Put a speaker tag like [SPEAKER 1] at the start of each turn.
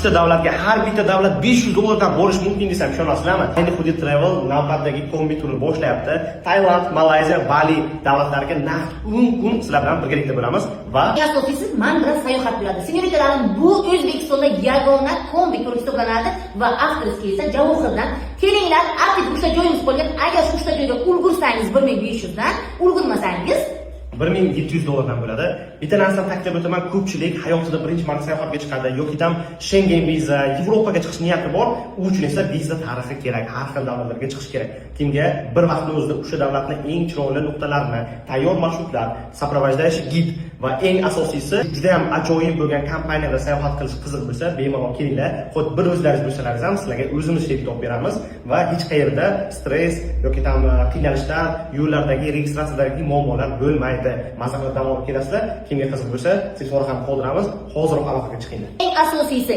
[SPEAKER 1] 3 ta davlatga har bitta davlat 500 dollardan borish mumkin desam ishonasizlarmi? Endi Hudi Travel navbatdagi kombi turni boshlayapti. Tailand, Malayziya, Bali davlatlariga naqd 10 kun sizlar bilan birgalikda bo'lamiz va
[SPEAKER 2] asosiysi man bilan sayohat bo'ladi. Senyoritalarim, bu O'zbekistonda yagona kombi tur hisoblanadi va avtoriski esa Javohirdan. Kelinglar, aqid 3 ta joyimiz qolgan. Agar shu 3 ta joyga ulgursangiz 1500 dan, ulgurmasangiz
[SPEAKER 1] 1700 dollardan bo'ladi. Bitta narsani ta'kidlab o'taman, ko'pchilik hayotida birinchi marta sayohatga chiqadi yoki ham Schengen viza, Yevropaga chiqish niyati bor, u uchun esa viza tarixi kerak, har xil davlatlarga chiqish kerak. Kimga bir vaqtning o'zida o'sha davlatning eng chiroyli nuqtalarini, tayyor marshrutlar, soprovождающий gid va eng asosiysi juda ham ajoyib bo'lgan kompaniyada sayohat qilish qiziq bo'lsa, bemalol kelinglar. Xuddi bir o'zlaringiz bo'lsalaringiz ham sizlarga o'zimiz sherik topib beramiz va hech qayerda stress yoki ham qiynalishlar, yo'llardagi registratsiyadagi muammolar bo'lmaydi. Maza qilib dam olib kelasizlar. Kimga qiziq bo'lsa, telefon ham qoldiramiz. Hozir aloqaga chiqinglar.
[SPEAKER 2] eng asosiysi